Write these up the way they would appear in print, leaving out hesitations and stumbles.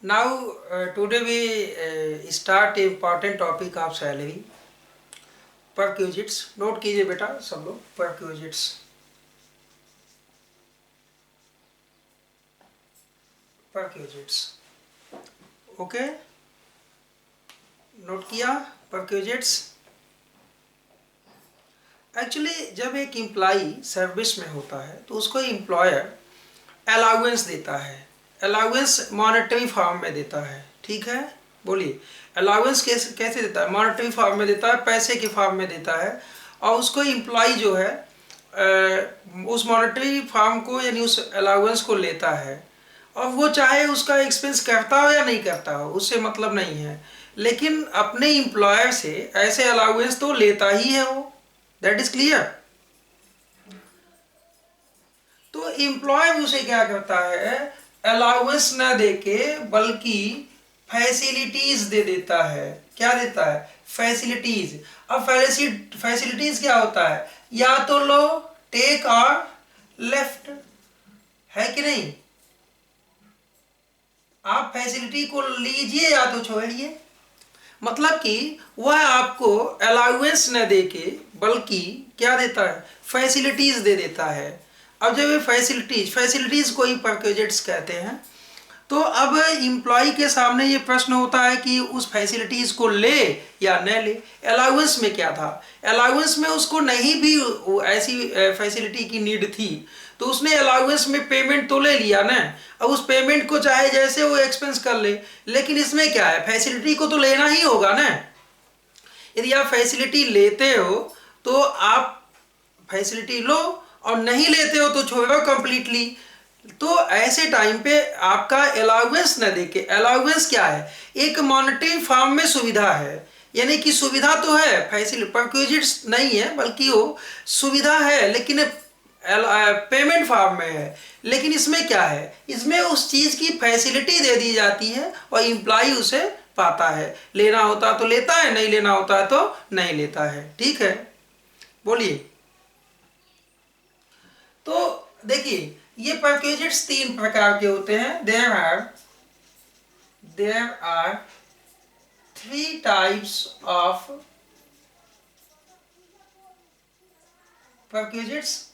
Now, today we start important topic of salary, perquisites. Note कीजिए बेटा सब लोग, perquisites. perquisites. ओके, नोट किया perquisites. एक्चुअली जब एक एम्प्लॉई सर्विस में होता है तो उसको एम्प्लॉयर अलाउंस देता है. अलाउंस मॉनेटरी फॉर्म में देता है. ठीक है, बोलिए अलाउंस कैसे कैसे देता है? मॉनेटरी फॉर्म में देता है, पैसे के फॉर्म में देता है. और उसको एम्प्लॉई जो है उस मॉनेटरी फॉर्म को यानी उस अलाउंस को लेता है. और वो चाहे उसका एक्सपेंस करता हो या नहीं करता हो, उससे मतलब नहीं है, लेकिन अपने एम्प्लॉयर से ऐसे अलाउंस तो लेता ही है वो. That is clear. तो एम्प्लॉय उसे क्या करता है, अलाउंस न देके बल्कि फैसिलिटीज दे देता है. क्या देता है? फैसिलिटीज. अब फैसिलिटीज क्या होता है? या तो लो, टेक और लेफ्ट, है कि नहीं? आप फैसिलिटी को लीजिए या तो छोड़िए. मतलब कि वह आपको अलाउंस न देके बल्कि क्या देता है? फैसिलिटीज दे देता है. अब जब ये फैसिलिटीज को ही परक्विजिट्स कहते हैं, तो अब इम्प्लॉय के सामने ये प्रश्न होता है कि उस फैसिलिटीज को ले या न ले. अलाउंस में क्या था? अलाउंस में उसको नहीं भी ऐसी फैसिलिटी की नीड थी, तो उसने अलाउंस में पेमेंट तो ले लिया ना. अब उस पेमेंट को चाहे जैसे वो एक्सपेंस कर ले, लेकिन इसमें क्या है, फैसिलिटी को तो लेना ही होगा ना. यदि आप फैसिलिटी लेते हो तो आप फैसिलिटी लो, और नहीं लेते हो तो छोड़ो कंप्लीटली. तो ऐसे टाइम पे आपका अलाउंस न देके, अलाउंस क्या है? एक मॉनेटरी फॉर्म में सुविधा है, यानी कि सुविधा तो है, फैसिलिटी परक्विजिट्स नहीं है बल्कि वो सुविधा है, लेकिन पेमेंट फॉर्म में है. लेकिन इसमें क्या है? इसमें उस चीज की फैसिलिटी दे दी जाती है और इम्प्लॉय उसे पाता है. लेना होता तो लेता है, नहीं लेना होता तो नहीं लेता है. ठीक है, बोलिए. तो देखिए, ये परक्विजिट्स तीन प्रकार के होते हैं. There are three types of perquisites.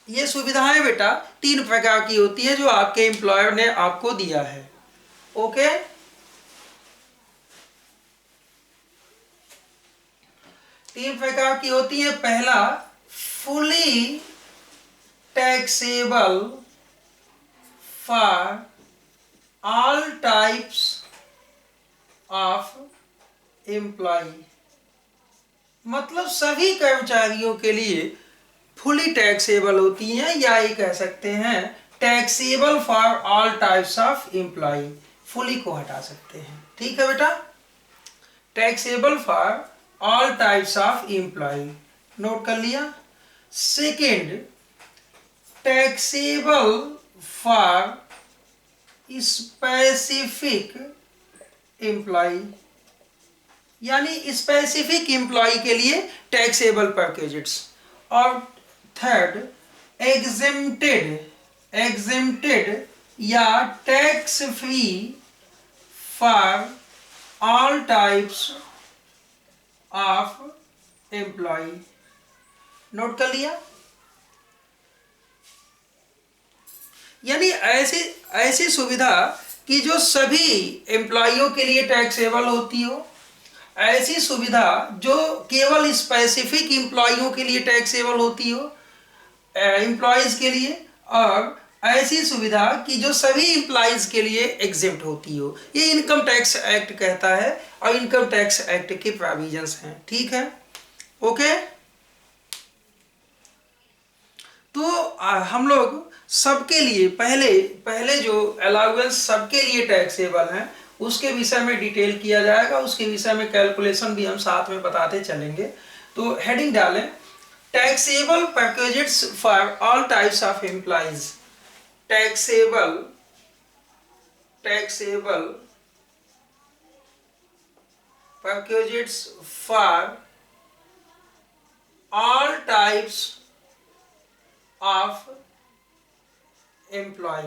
ये सुविधाएं बेटा तीन प्रकार की होती है जो आपके एम्प्लॉयर ने आपको दिया है. ओके, तीन प्रकार की होती है. पहला, fully taxable for all types of employee. मतलब सभी कर्मचारियों के लिए फुली टैक्सेबल होती हैं, या ये कह सकते हैं taxable for all types of employee. Fully को हटा सकते हैं. ठीक है बेटा, taxable for all types of employee. Note कर लिया. Second, taxable for specific employee, यानी स्पेसिफिक एम्प्लॉय के लिए टैक्सेबल परक्विजिट्स. और थर्ड, एग्जेम्प्टेड या tax free for all types of employee. Note कर लिया. यानी ऐसी ऐसी सुविधा कि जो सभी एम्प्लॉइयों के लिए टैक्सेबल होती हो, ऐसी सुविधा जो केवल स्पेसिफिक एम्प्लॉइयों के लिए टैक्सेबल होती हो, एम्प्लॉयज के लिए, और ऐसी सुविधा कि जो सभी एम्प्लॉयज के लिए एग्जेम्प्ट होती हो. ये इनकम टैक्स एक्ट कहता है और इनकम टैक्स एक्ट के प्रोविजंस हैं. ठीक है, ओके. तो हम लोग सबके लिए पहले पहले जो अलाउंस सबके लिए टैक्सेबल हैं उसके विषय में डिटेल किया जाएगा. उसके विषय में कैलकुलेशन भी हम साथ में बताते चलेंगे. तो हेडिंग डालें, taxable perquisites for all types of employees. Taxable perquisites for all types of employee.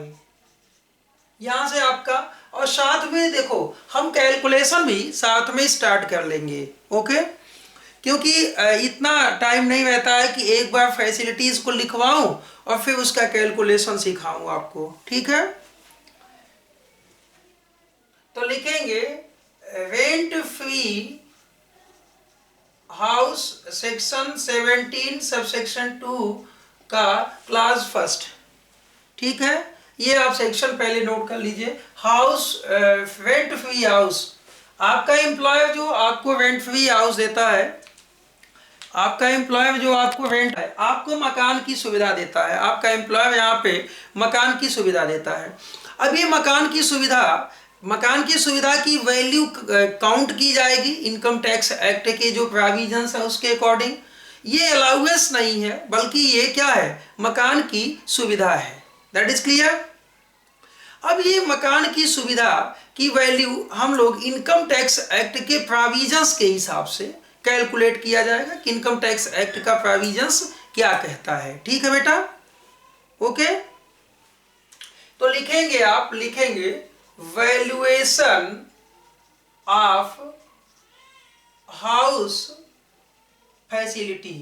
यहां से आपका और साथ में देखो हम कैलकुलेशन भी साथ में स्टार्ट कर लेंगे। ओके, क्योंकि इतना टाइम नहीं रहता है कि एक बार फैसिलिटीज को लिखवाऊं और फिर उसका कैलकुलेशन सिखाऊं आपको। ठीक है, तो लिखेंगे rent free house section 17 subsection 2 का क्लास फर्स्ट। ठीक है, ये आप सेक्शन पहले नोट कर लीजिए। हाउस रेंट फ्री हाउस, आपका एम्प्लॉयर जो आपको रेंट फ्री हाउस देता है, आपका एम्प्लॉयर जो आपको रेंट है, आपको मकान की सुविधा देता है, आपका एम्प्लॉयर यहाँ पे मकान की सुविधा देता है। अब ये मकान की सुविधा की वैल्यू काउंट की जाएगी इनकम टैक्स एक्ट के जो प्रोविजंस है उसके अकॉर्डिंग। ये अलाउंस नहीं है, बल्कि ये क्या है, मकान की सुविधा है। That is clear. अब ये मकान की सुविधा की वैल्यू हम लोग इनकम टैक्स एक्ट के प्रोविजंस के हिसाब से कैलकुलेट किया जाएगा कि इनकम टैक्स एक्ट का प्रोविजंस क्या कहता है। ठीक है बेटा, ओके। तो लिखेंगे, आप लिखेंगे वैल्यूएशन ऑफ हाउस फैसिलिटी।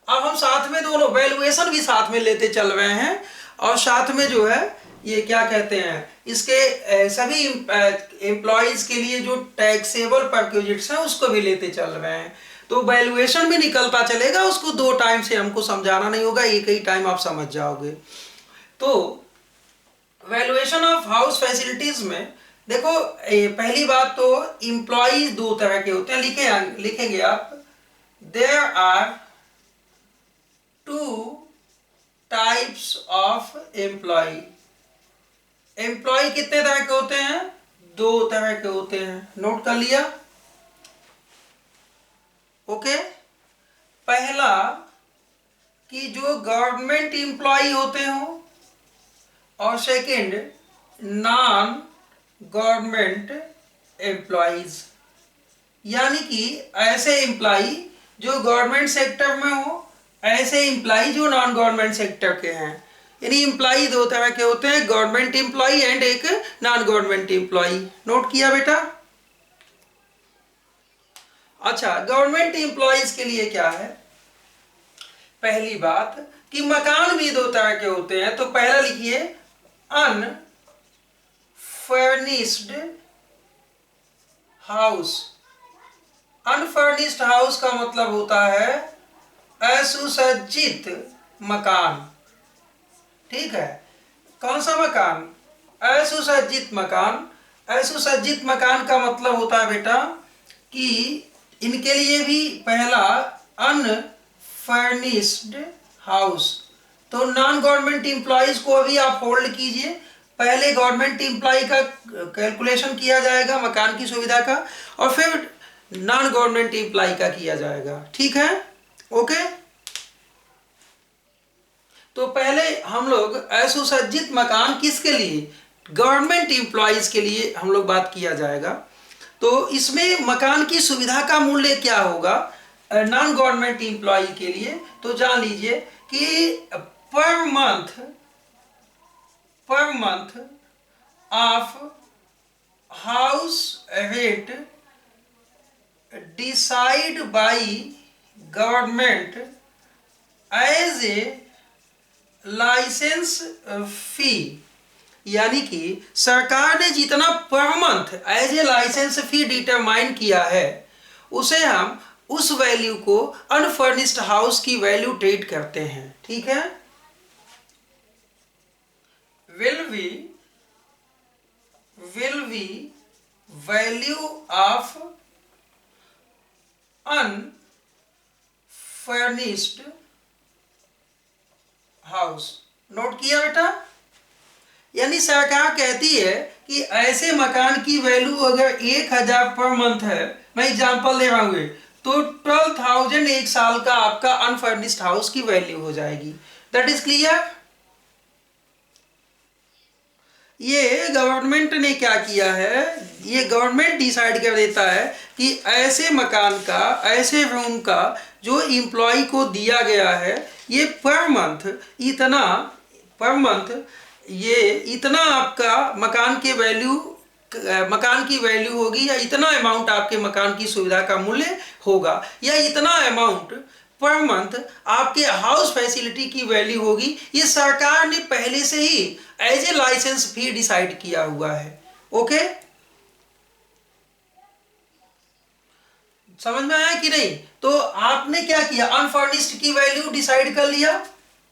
अब हम साथ में दोनों वैल्यूएशन भी साथ में लेते चल रहे हैं और साथ में जो है ये क्या कहते हैं, इसके सभी एम्प्लॉयज के लिए जो टैक्सेबल परक्विजिट्स हैं उसको भी लेते चल रहे हैं। तो वैल्यूएशन भी निकलता चलेगा, उसको दो टाइम से हमको समझाना नहीं होगा, एक ही टाइम आप समझ जाओगे। तो वैल्यूएशन ऑफ हाउस फैसिलिटीज में देखो, पहली बात तो एम्प्लॉयज दो तरह के होते हैं। लिखेंगे आप, there are two types of employee. Employee कितने तरह के होते हैं, दो तरह के होते हैं। नोट कर लिया, ओके। पहला कि जो गवर्नमेंट एम्प्लॉय होते हो, और सेकंड नॉन गवर्नमेंट एम्प्लॉयज, यानी कि ऐसे एम्प्लॉय जो गवर्नमेंट सेक्टर में हो, ऐसे एम्प्लॉय जो नॉन गवर्नमेंट सेक्टर के हैं। यानी एम्प्लॉय दो तरह के होते हैं, गवर्नमेंट एम्प्लॉय एंड एक नॉन गवर्नमेंट एम्प्लॉय। नोट किया बेटा। अच्छा, गवर्नमेंट एम्प्लॉयज के लिए क्या है, पहली बात कि मकान भी दो तरह के होते हैं। तो पहला लिखिए अनफर्निश्ड हाउस। अनफर्निश्ड हाउस का मतलब होता है असुसज्जित मकान। ठीक है, कौन सा मकान, असुसज्जित मकान। असुसज्जित मकान का मतलब होता है बेटा कि इनके लिए भी पहला अनफर्निश्ड हाउस। तो नॉन गवर्नमेंट एम्प्लॉयज को अभी आप होल्ड कीजिए, पहले गवर्नमेंट एम्प्लॉय का कैलकुलेशन किया जाएगा मकान की सुविधा का, और फिर नॉन गवर्नमेंट एम्प्लॉय का किया जाएगा। ठीक है, ओके। तो पहले हम लोग असुसज्जित मकान किसके लिए, गवर्नमेंट एम्प्लॉयज के लिए हम लोग बात किया जाएगा। तो इसमें मकान की सुविधा का मूल्य क्या होगा नॉन गवर्नमेंट एम्प्लॉय के लिए, तो जान लीजिए कि per month of house rent decide by government as a license fee, यानी कि सरकार ने जितना per month as a license fee determine किया है, उसे हम उस वैल्यू को अनफर्निश्ड हाउस की वैल्यू ट्रीट करते हैं। ठीक है, will be value of unfurnished house. Note किया बेटा। यानी सरकार कहती है कि ऐसे मकान की वैल्यू अगर 1000 पर मंथ है, मैं एग्जांपल दे रहा हूँ, तो 12,000 एक साल का आपका अनफर्निश्ड हाउस की वैल्यू हो जाएगी। That is clear. ये गवर्नमेंट ने क्या किया है, ये गवर्नमेंट डिसाइड कर देता है कि ऐसे मकान का, ऐसे रूम का जो एम्प्लॉय को दिया गया है, ये पर मंथ ये इतना आपका मकान के वैल्यू मकान की वैल्यू होगी, या इतना अमाउंट आपके मकान की सुविधा का मूल्य होगा, या इतना अमाउंट पर मंथ आपके हाउस फैसिलिटी की वैल्यू होगी। ये सरकार ने पहले से ही as a license fee decide किया हुआ है। ओके, समझ में आया कि नहीं? तो आपने क्या किया, अनफर्निश्ड की वैल्यू डिसाइड कर लिया।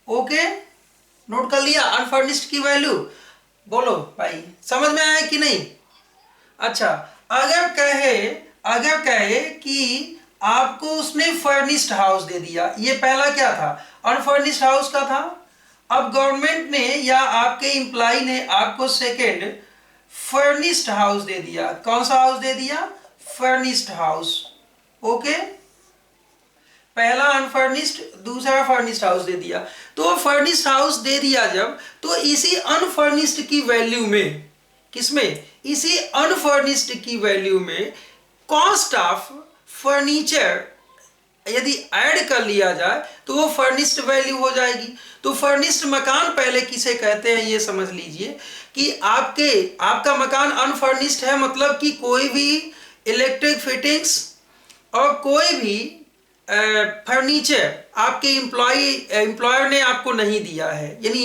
ओके, नोट कर लिया अनफर्निश्ड की वैल्यू। बोलो भाई, समझ में आया कि नहीं? अच्छा, अगर कहे कि आपको उसने फर्निश्ड हाउस दे दिया, ये पहला क्या था, अनफर्निश्ड हाउस का था। अब गवर्नमेंट ने या आपके एम्प्लॉय ने आपको सेकंड फर्निश्ड हाउस दे दिया। कौन सा हाउस दे दिया? Furnished house. ओके, पहला अनफर्निश्ड, दूसरा फर्निश्ड हाउस दे दिया। तो फर्निश्ड हाउस दे दिया जब, तो इसी अनफर्निश्ड की वैल्यू में, किसमें, इसी अनफर्निश्ड की वैल्यू में कॉस्ट ऑफ फर्नीचर यदि ऐड कर लिया जाए तो वो फर्निश्ड वैल्यू हो जाएगी। तो फर्निश्ड मकान पहले किसे कहते हैं ये समझ लीजिए कि आपका मकान अनफर्निश्ड है, मतलब कि कोई भी इलेक्ट्रिक फिटिंग्स और कोई भी फर्नीचर आपके एम्प्लॉयर ने आपको नहीं दिया है, यानी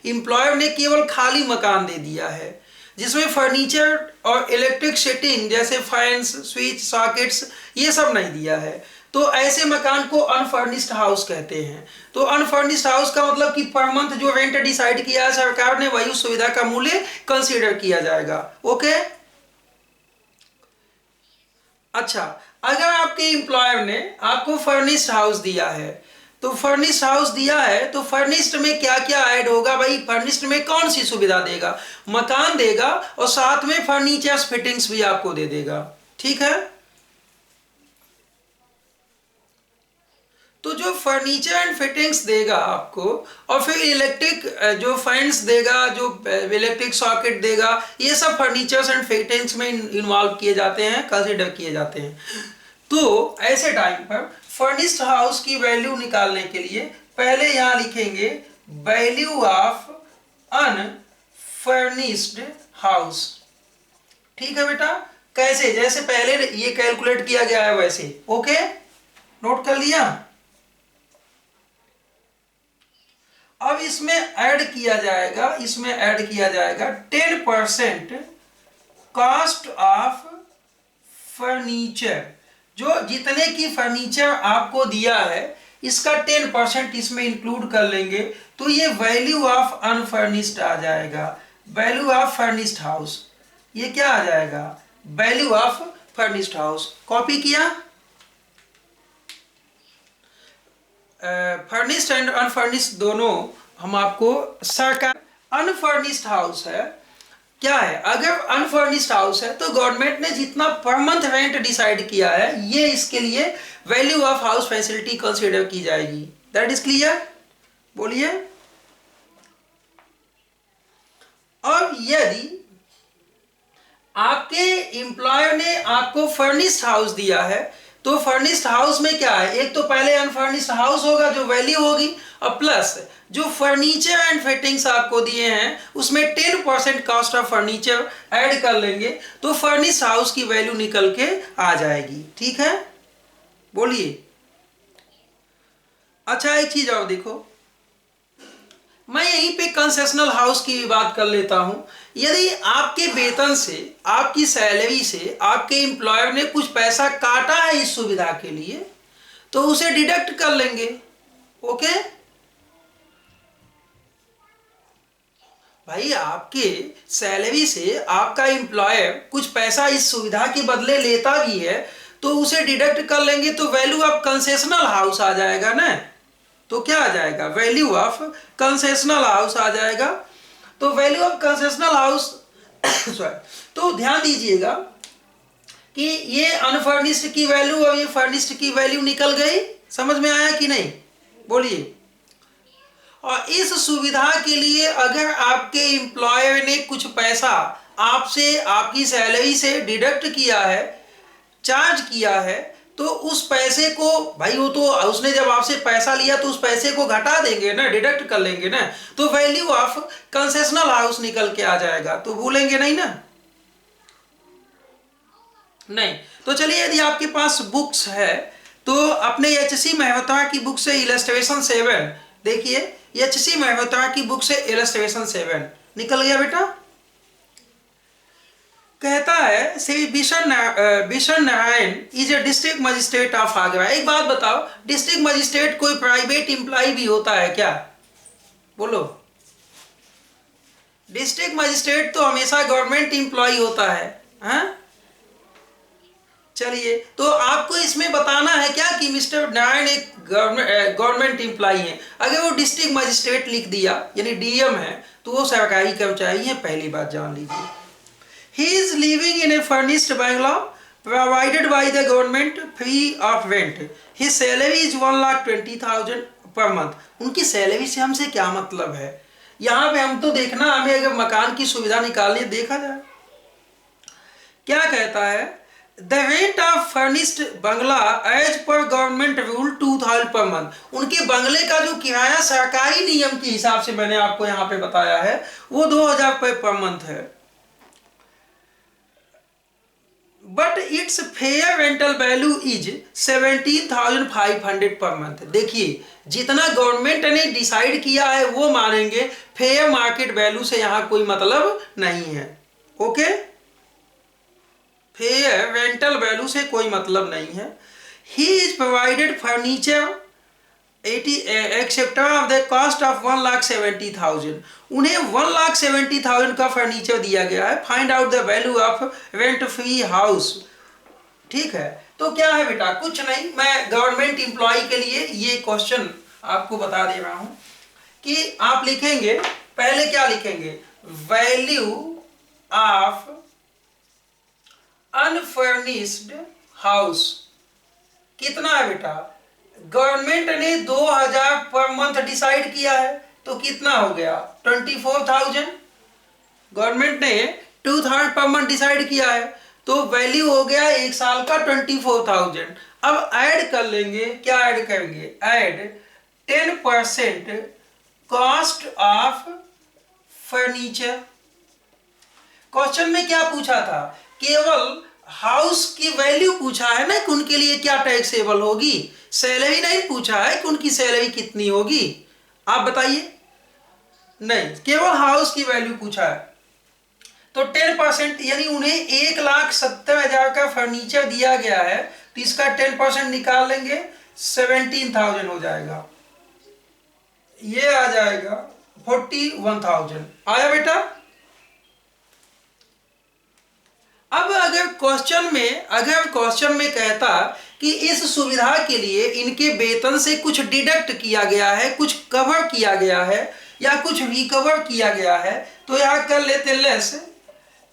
एम्प्लॉयर ने केवल खाली मकान दे दिया है जिसमें फर्नीचर और इलेक्ट्रिक सेटिंग जैसे फैंस, स्विच, सॉकेट्स ये सब नहीं दिया है। तो ऐसे मकान को अनफर्निश्ड हाउस कहते हैं। तो अनफर्निश्ड हाउस का मतलब कि पर मंथ जो रेंट डिसाइड किया है सरकार ने, वही उस सुविधा का मूल्य कंसीडर किया जाएगा। ओके, अच्छा, अगर आपके एम्प्लॉयर ने आपको फर्निश्ड हाउस दिया है, तो फर्निश्ड हाउस दिया है तो फर्निश्ड में क्या क्या ऐड होगा भाई? फर्निश्ड में कौन सी सुविधा देगा? मकान देगा और साथ में फर्नीचर फिटिंग्स भी आपको दे देगा। ठीक है, तो जो फर्नीचर एंड फिटिंग्स देगा आपको, और फिर इलेक्ट्रिक जो फैंस देगा, जो इलेक्ट्रिक सॉकेट देगा, ये सब फर्नीचर्स एंड फिटिंग्स में इन्वॉल्व किए जाते हैं, कंसिडर किए जाते हैं। तो ऐसे टाइम पर फर्निश्ड हाउस की वैल्यू निकालने के लिए पहले यहां लिखेंगे वैल्यू ऑफ अनफर्निश्ड हाउस। ठीक है बेटा, कैसे? जैसे पहले ये कैलकुलेट किया गया है वैसे। ओके, नोट कर लिया। अब इसमें ऐड किया जाएगा 10% कॉस्ट ऑफ फर्नीचर। जो जितने की फर्नीचर आपको दिया है इसका 10% इसमें इंक्लूड कर लेंगे, तो ये वैल्यू ऑफ अनफर्निश्ड आ जाएगा, वैल्यू ऑफ फर्निश्ड हाउस। ये क्या आ जाएगा? Value of furnished house. Copy किया? फर्निश्ड एंड अनफर्निश्ड दोनों हम आपको सरकार। अनफर्निश्ड हाउस है, क्या है? अगर अनफर्निश्ड हाउस है तो गवर्नमेंट ने जितना पर मंथ रेंट डिसाइड किया है, ये इसके लिए value of house facility consider की जाएगी। That is clear? बोलिए। अब यदि आपके एम्प्लॉयर ने आपको फर्निश्ड हाउस दिया है, तो फर्निश्ड हाउस में क्या है? एक तो पहले अनफर्निश्ड हाउस होगा जो वैल्यू होगी, और प्लस जो फर्नीचर एंड फिटिंग्स आपको दिए हैं उसमें 10% कॉस्ट ऑफ फर्नीचर ऐड कर लेंगे, तो फर्निश्ड हाउस की वैल्यू निकल के आ जाएगी। ठीक है, बोलिए। अच्छा, एक चीज और देखो, मैं यहीं पे कंसेशनल हाउस की भी बात कर लेता हूं। यदि आपके वेतन से, आपकी सैलरी से आपके एम्प्लॉयर ने कुछ पैसा काटा है इस सुविधा के लिए, तो उसे डिडक्ट कर लेंगे। ओके भाई, आपके सैलरी से आपका एम्प्लॉयर कुछ पैसा इस सुविधा के बदले लेता भी है तो उसे डिडक्ट कर लेंगे, तो वैल्यू ऑफ कंसेशनल हाउस आ जाएगा ना। तो क्या आ जाएगा? वैल्यू ऑफ कंसेशनल हाउस आ जाएगा। तो value of concessional house sorry, तो ध्यान दीजिएगा कि ये अनफर्निश्ड की वैल्यू और ये फर्निश्ड की वैल्यू निकल गई। समझ में आया कि नहीं? बोलिए। और इस सुविधा के लिए अगर आपके एम्प्लॉयर ने कुछ पैसा आपसे, आपकी सैलरी से डिडक्ट किया है, चार्ज किया है, तो उस पैसे को भाई, वो तो उसने जब आपसे पैसा लिया तो उस पैसे को घटा देंगे ना, डिडक्ट कर लेंगे ना, तो वैल्यू ऑफ कंसेशनल हाउस निकल के आ जाएगा। तो भूलेंगे नहीं ना। नहीं। तो चलिए, यदि आपके पास बुक्स है तो अपने एचसी मेहता की बुक से इलस्ट्रेशन 7 देखिए। एचसी मेहता की बुक से इलस्ट्रेशन 7 निकल गया बेटा। कहता है Shri Bishan Narayan is a district magistrate of Agra. एक बात बताओ, डिस्ट्रिक्ट मजिस्ट्रेट कोई प्राइवेट एम्प्लॉय भी होता है क्या? बोलो। डिस्ट्रिक्ट मजिस्ट्रेट तो हमेशा गवर्नमेंट एम्प्लॉय होता है। हाँ, चलिए, तो आपको इसमें बताना है क्या कि मिस्टर नारायण एक गवर्नमेंट एम्प्लॉय है। अगर वो डिस्ट्रिक्ट मजिस्ट्रेट लिख दिया यानी डीएम है तो वो सरकारी कर्मचारी है, पहली बात जान लीजिए। He is living in a furnished bungalow provided by the government free of rent. His salary is 1,20,000 per month. उनकी सैलरी से हमसे क्या मतलब है? यहाँ पे हम तो देखना, हमें अगर मकान की सुविधा निकालनी देखा जाए। क्या कहता है? The rent of furnished bungalow as per government rule 2,000 per month. उनके बंगले का जो किराया सरकारी नियम के हिसाब से मैंने आपको यहाँ पे बताया है वो 2,000 रुपये पर मंथ है। But it's fair rental value is 17,500 per month. देखिए, जितना गवर्नमेंट ने डिसाइड किया है वो मानेंगे, फेयर मार्केट वैल्यू से यहाँ कोई मतलब नहीं है। ओके, फेयर रेंटल वैल्यू से कोई मतलब नहीं है। He is provided furniture 80 acceptor of the cost of 1,70,000। उन्हें 1,70,000 का फर्नीचर दिया गया है। Find out the value of rent free house. ठीक है, तो क्या है बेटा? कुछ नहीं, मैं गवर्नमेंट एम्प्लॉय के लिए ये क्वेश्चन आपको बता दे रहा हूं कि आप लिखेंगे, पहले क्या लिखेंगे? वैल्यू ऑफ अनफर्निश्ड हाउस कितना है बेटा? गवर्नमेंट ने 2,000 पर मंथ डिसाइड किया है तो कितना हो गया? 24,000। गवर्नमेंट ने 2,000 पर मंथ डिसाइड किया है तो वैल्यू हो गया एक साल का 24,000। अब ऐड कर लेंगे, क्या ऐड करेंगे? Add 10% cost of furniture. Question में क्या पूछा था? केवल हाउस की वैल्यू पूछा है ना कि उनके लिए क्या टैक्सेबल होगी, सैलरी नहीं पूछा है कि उनकी सैलरी कितनी होगी। आप बताइए। नहीं, केवल हाउस की वैल्यू पूछा है तो 10% यानी उन्हें 1,70,000 का फर्नीचर दिया गया है तो इसका 10% निकाल लेंगे, 17,000 हो जाएगा। ये आ जाएगा 41,000। आया बेटा? अब अगर क्वेश्चन में कहता कि इस सुविधा के लिए इनके वेतन से कुछ डिडक्ट किया गया है, कुछ कवर किया गया है या कुछ रिकवर किया गया है, तो यहां कर लेते लेस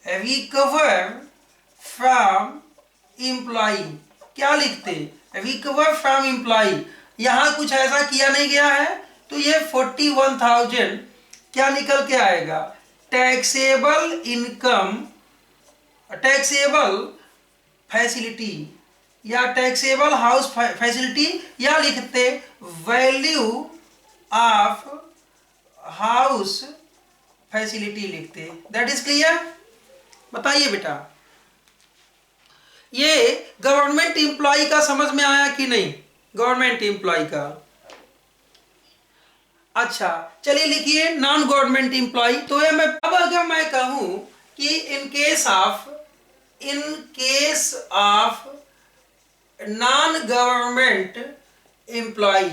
रिकवर फ्रॉम एम्प्लॉय। क्या लिखते? Recover from employ. यहां कुछ ऐसा किया नहीं गया है तो ये 41,000 क्या निकल के आएगा? टैक्सेबल इनकम, टैक्सेबल फैसिलिटी या टैक्सेबल हाउस फैसिलिटी, या लिखते वैल्यू ऑफ हाउस फैसिलिटी लिखते। That is clear? बताइए बेटा, ये गवर्नमेंट एम्प्लॉय का समझ में आया कि नहीं? गवर्नमेंट एम्प्लॉय का। अच्छा, चलिए लिखिए नॉन गवर्नमेंट एम्प्लॉय। तो ये मैं अब अगर मैं कहूं कि in case of non government employ,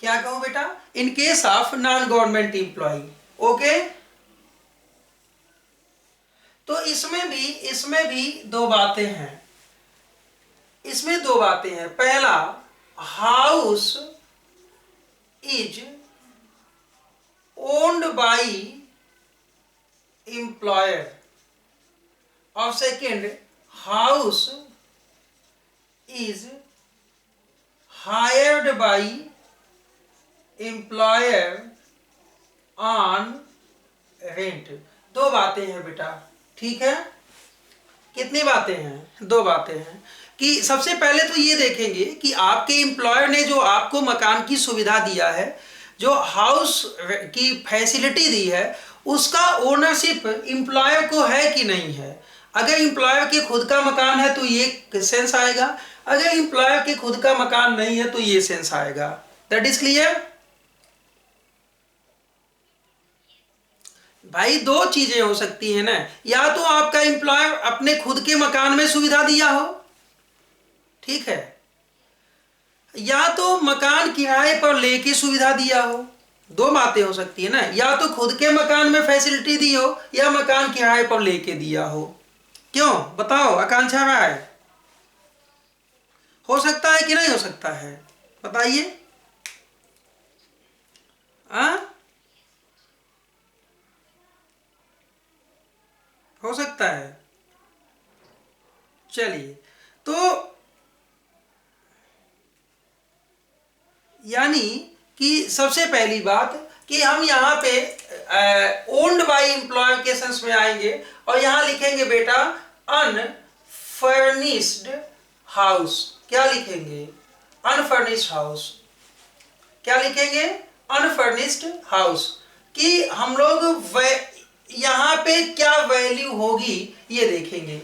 क्या कहूं बेटा? In case of non government employ. Okay, तो इसमें भी दो बातें हैं। पहला, house is owned by employer और second, house is hired by employer on rent. दो बातें हैं बेटा, ठीक है? कितनी बातें हैं? दो बातें हैं कि सबसे पहले तो ये देखेंगे कि आपके एम्प्लॉयर ने जो आपको मकान की सुविधा दिया है, जो हाउस की फैसिलिटी दी है, उसका ओनरशिप एम्प्लॉयर को है कि नहीं है। अगर एम्प्लॉयर के खुद का मकान है तो ये सेंस आएगा, अगर एम्प्लॉयर के खुद का मकान नहीं है तो ये सेंस आएगा। That is clear. भाई दो चीजें हो सकती है ना, या तो आपका एम्प्लॉयर अपने खुद के मकान में सुविधा दिया हो, ठीक है, या तो मकान किराए पर लेके सुविधा दिया हो। दो बातें हो सकती है ना, या तो खुद के मकान में फैसिलिटी दी हो या मकान किराए पर लेके दिया हो। क्यों बताओ आकांक्षा राय, हो सकता है कि नहीं हो सकता है, बताइए। हो सकता है। चलिए, तो यानी कि सबसे पहली बात कि हम यहाँ पे ओन्ड बाय एम्प्लॉयर के सेंस में आएंगे और यहाँ लिखेंगे बेटा अनफर्निश्ड हाउस। क्या लिखेंगे? Unfurnished house. क्या लिखेंगे? Unfurnished house. कि हम लोग यहाँ पे क्या वैल्यू होगी ये देखेंगे।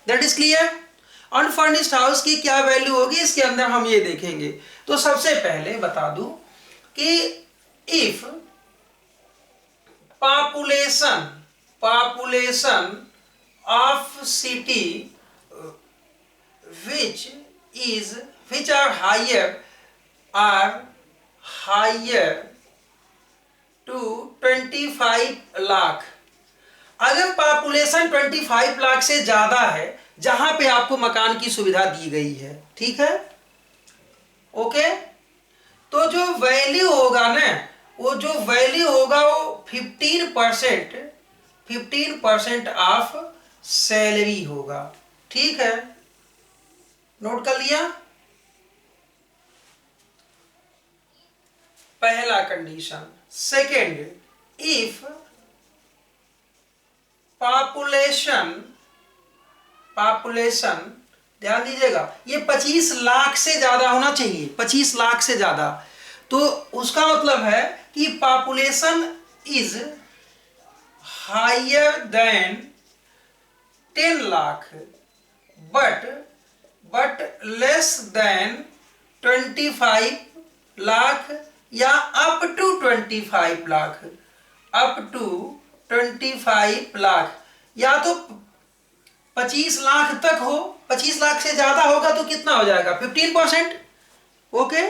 That is clear. Unfurnished house की क्या वैल्यू होगी इसके अंदर हम ये देखेंगे। तो सबसे पहले बता दूं कि if population of city which are higher to 25 lakh, अगर पॉपुलेशन 25 लाख से ज्यादा है जहां पे आपको मकान की सुविधा दी गई है, ठीक है, ओके, तो जो वैल्यू होगा ना, वो जो वैल्यू होगा वो 15% ऑफ सैलरी होगा, ठीक है, नोट कर लिया। पहला कंडीशन। सेकेंड, इफ पॉपुलेशन ध्यान दीजिएगा, ये 25 लाख से ज्यादा होना चाहिए, 25 लाख से ज्यादा। तो उसका मतलब है कि population is higher than 10 lakh but less than 25 lakh या up to 25 lakh, up to 25 lakh, या तो 25 लाख तक हो, 25 लाख से ज्यादा होगा तो कितना हो जाएगा? 15%। ओके,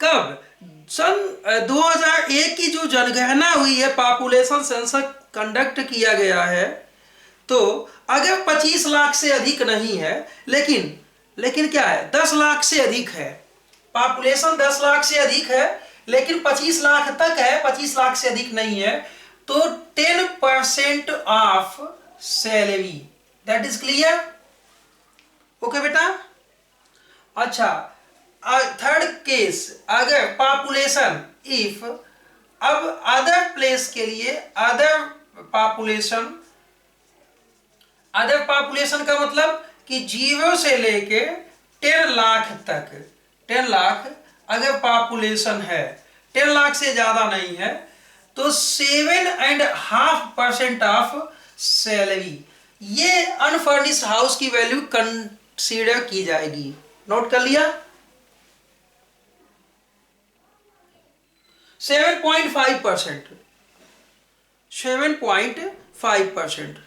कब? सन 2001 की जो जनगणना हुई है, पॉपुलेशन सेंसस कंडक्ट किया गया है, तो अगर 25 लाख से अधिक नहीं है, लेकिन क्या है, 10 लाख से अधिक है, पॉपुलेशन 10 लाख से अधिक है लेकिन 25 लाख तक है, 25 लाख से अधिक नहीं है, तो 10% of salary. That is clear. Okay बेटा। अच्छा, थर्ड केस, अगर पॉपुलेशन इफ, अब अदर प्लेस के लिए अदर पॉपुलेशन का मतलब कि 0 से लेके 10 लाख तक, 10 लाख अगर पॉपुलेशन है, 10 लाख से ज्यादा नहीं है, तो 7.5% ऑफ सैलरी, ये अनफर्निश्ड हाउस की वैल्यू कंसीडर की जाएगी। नोट कर लिया। 7.5%, 7.5%।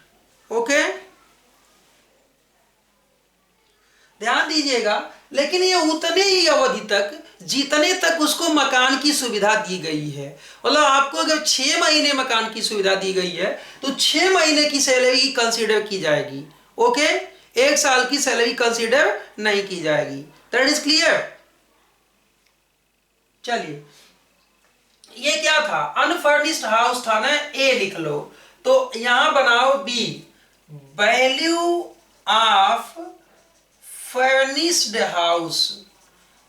ओके, ध्यान दीजिएगा, लेकिन ये उतने ही अवधि तक जितने तक उसको मकान की सुविधा दी गई है। मतलब आपको अगर 6 महीने मकान की सुविधा दी गई है तो 6 महीने की सैलरी कंसीडर की जाएगी। ओके, 1 साल की सैलरी कंसीडर नहीं की जाएगी। That is clear. चलिए, ये क्या था? अनफर्निश्ड हाउस था ना, ए लिख लो, तो यहां बनाओ B, value of furnished house.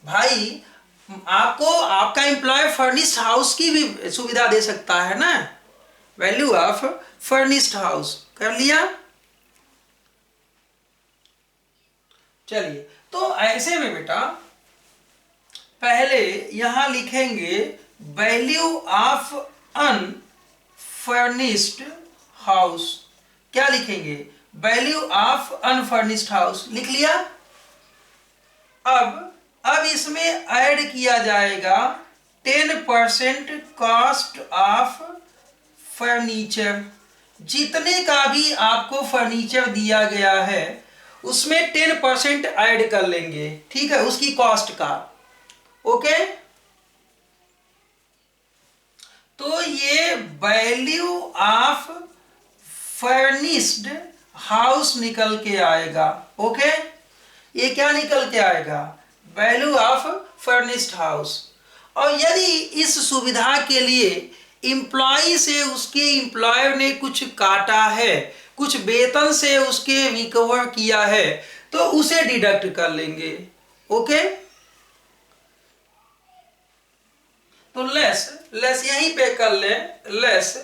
भाई आपको आपका एम्प्लॉयर फर्निश्ड हाउस की भी सुविधा दे सकता है ना, वैल्यू ऑफ फर्निश्ड हाउस। कर लिया। चलिए, तो ऐसे में बेटा पहले यहां लिखेंगे वैल्यू ऑफ अनफर्निश्ड हाउस। क्या लिखेंगे, वैल्यू ऑफ अनफर्निश्ड हाउस लिख लिया। अब इसमें ऐड किया जाएगा 10% कॉस्ट ऑफ फर्नीचर। जितने का भी आपको फर्नीचर दिया गया है उसमें 10% ऐड कर लेंगे, ठीक है, उसकी कॉस्ट का। ओके, तो ये वैल्यू ऑफ फर्निश्ड हाउस निकल के आएगा। ओके, ये क्या निकल के आएगा, वैल्यू ऑफ फर्निश्ड हाउस। और यदि इस सुविधा के लिए एम्प्लॉय से उसके एम्प्लॉयर ने कुछ काटा है, कुछ वेतन से उसके रिकवर किया है, तो उसे डिडक्ट कर लेंगे। ओके, तो लेस यहीं पे कर ले, less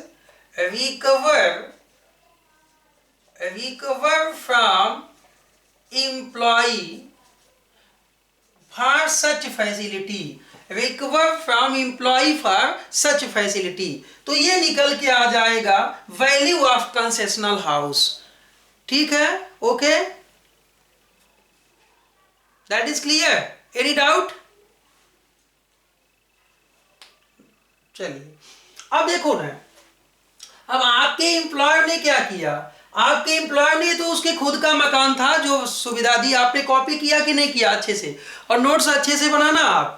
recover from employ for such facility, recover from employ for such facility. तो ये निकल के आ जाएगा वैल्यू ऑफ कंसेशनल हाउस। ठीक है, okay, that is clear, any doubt? चलिए अब देखो ना, अब आपके एम्प्लॉयर ने क्या किया, आपके एम्प्लॉयर ने तो उसके खुद का मकान था जो सुविधा दी, आपने कॉपी किया कि नहीं किया अच्छे से, और नोट्स अच्छे से बनाना आप।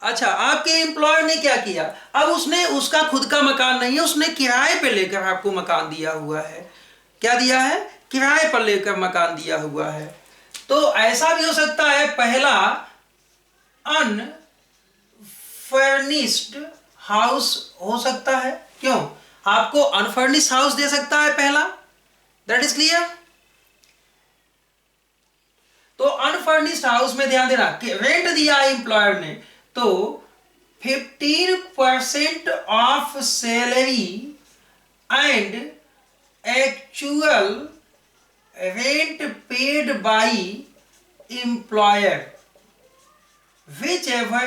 अच्छा, आपके एम्प्लॉयर ने क्या किया, अब उसने, उसका खुद का मकान नहीं है, उसने किराए पे लेकर आपको मकान दिया हुआ है। क्या दिया है, किराए पर लेकर मकान दिया हुआ है। तो ऐसा भी हो सकता है, पहला अनफर्निश्ड हाउस हो सकता है, क्यों, आपको अनफर्निश्ड हाउस दे सकता है पहला, दैट इज क्लियर। तो अनफर्निश्ड हाउस में ध्यान देना कि रेंट दिया एम्प्लॉयर ने, तो 15% of salary and actual rent paid by employer which ever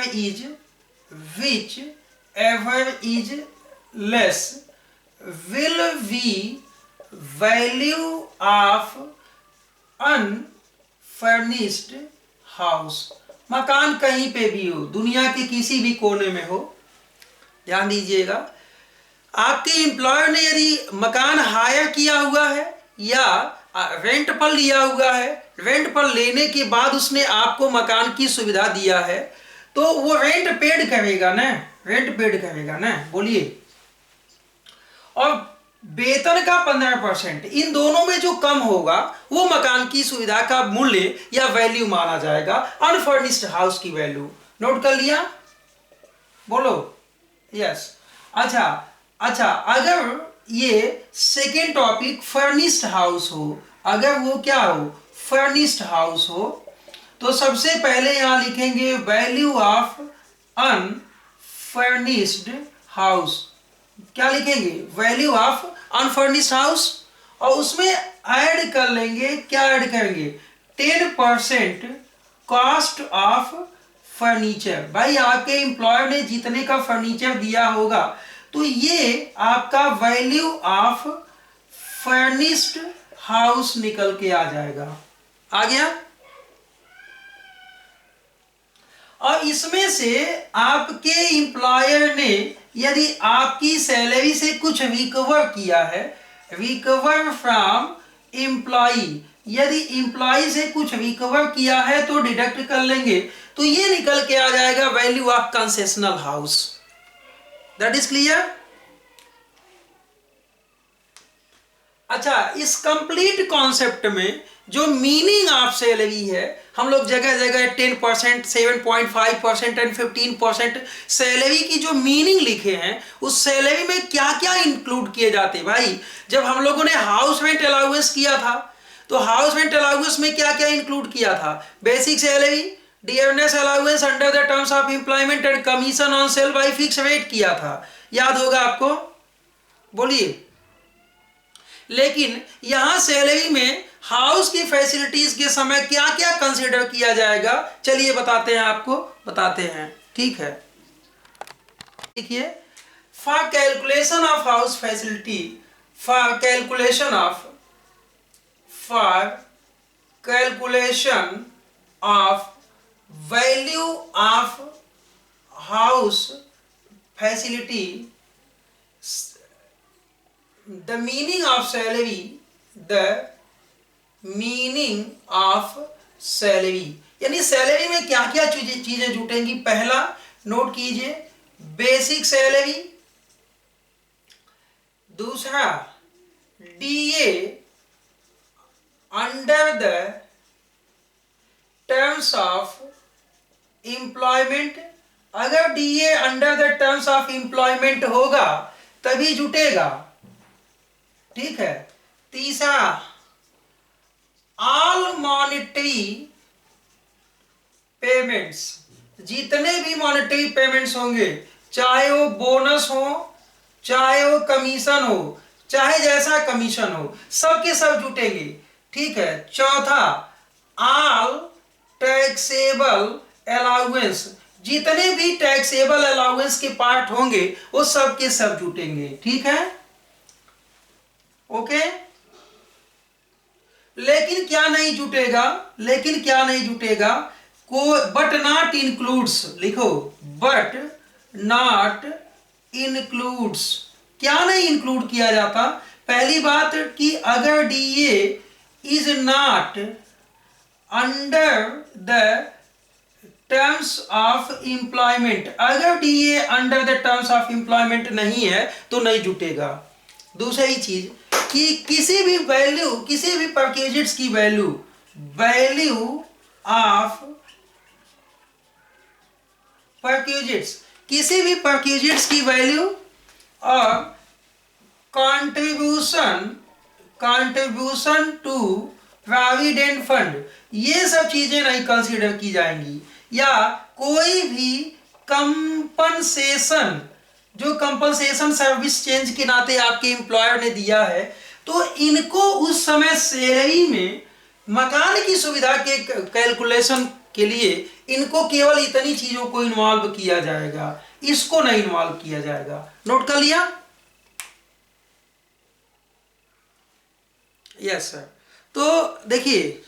is less will be value of unfurnished house। मकान कहीं पे भी हो, दुनिया के किसी भी कोने में हो, ध्यान दीजिएगा, आपके एम्प्लॉयर ने यदि मकान हायर किया हुआ है या रेंट पर लिया हुआ है, रेंट पर लेने के बाद उसने आपको मकान की सुविधा दिया है, तो वो रेंट पेड करेगा ना, रेंट पेड करेगा ना, बोलिए। और वेतन का 15%, इन दोनों में जो कम होगा वो मकान की सुविधा का मूल्य या वैल्यू माना जाएगा, अनफर्निश्ड हाउस की वैल्यू। नोट कर लिया, बोलो यस। अच्छा, अगर ये सेकेंड टॉपिक फर्निश्ड हाउस हो, अगर वो क्या हो, फर्निश्ड हाउस हो, तो सबसे पहले यहां लिखेंगे वैल्यू ऑफ अनफर्निश्ड हाउस। क्या लिखेंगे, वैल्यू ऑफ अनफर्निश्ड हाउस, और उसमें ऐड कर लेंगे, क्या ऐड करेंगे, 10% कॉस्ट ऑफ फर्नीचर। भाई आपके एम्प्लॉयर ने जितने का फर्नीचर दिया होगा, तो ये आपका वैल्यू ऑफ फर्निश्ड हाउस निकल के आ जाएगा। आ गया? और इसमें से आपके एम्प्लॉयर ने यदि आपकी सैलरी से कुछ रिकवर किया है, रिकवर फ्रॉम एम्प्लॉई, यदि एम्प्लॉई से कुछ रिकवर किया है तो डिडक्ट कर लेंगे, तो ये निकल के आ जाएगा value of concessional house. That is clear? अच्छा, इस कंप्लीट कॉन्सेप्ट में जो मीनिंग ऑफ सैलरी है, हम लोग जगह जगह 10%, 7.5% एंड 15% सैलरी की जो मीनिंग लिखे हैं, उस सैलरी में क्या क्या इंक्लूड किए जाते हैं। भाई जब हम लोगों ने हाउस रेंट अलाउंस किया था, तो हाउस रेंट अलाउंस में क्या क्या इंक्लूड किया था, basic salary, dearness allowance under the terms of employment and commission on sale by fix rate किया था, याद होगा आपको, बोलिए। लेकिन यहां सैलरी में हाउस की फैसिलिटीज के समय क्या क्या कंसीडर किया जाएगा, चलिए बताते हैं, आपको बताते हैं, ठीक है। देखिए, for calculation of house facility, for calculation of value of house facility, the meaning of salary, यानी सैलरी में क्या क्या चीजें जुटेंगी। पहला नोट कीजिए, बेसिक सैलरी। दूसरा, DA under the terms of employment. अगर DA under the terms of employment होगा तभी जुटेगा, ठीक है। तीसरा, ऑल मॉनेटरी पेमेंट्स, जितने भी मॉनेटरी पेमेंट्स होंगे, चाहे वो बोनस हो, चाहे वो कमीशन हो, चाहे जैसा कमीशन हो, सब के सब जुटेंगे, ठीक है। चौथा, ऑल टैक्सेबल अलाउंस, जितने भी टैक्सेबल अलाउंस के पार्ट होंगे वो सब के सब जुटेंगे, ठीक है। ओके। लेकिन क्या नहीं जुटेगा, को बट नॉट इंक्लूड्स, लिखो बट नॉट इंक्लूड्स। क्या नहीं इंक्लूड किया जाता? पहली बात कि अगर DA is not under the terms of employment, अगर DA under the terms of employment नहीं है तो नहीं जुटेगा। दूसरी चीज कि किसी भी परक्यूजिट्स की वैल्यू ऑफ परक्यूजिट्स, किसी भी परक्यूजिट्स की वैल्यू और कंट्रीब्यूशन टू प्रोविडेंट फंड, ये सब चीजें नहीं कंसीडर की जाएंगी। या कोई भी कंपनसेशन, जो कंपनसेशन सर्विस चेंज के नाते आपके एम्प्लॉयर ने दिया है, तो इनको उस समय सैलरी में मकान की सुविधा के कैलकुलेशन के लिए इनको केवल इतनी चीजों को इन्वॉल्व किया जाएगा, इसको नहीं इन्वॉल्व किया जाएगा। नोट कर लिया? Yes sir. तो देखिए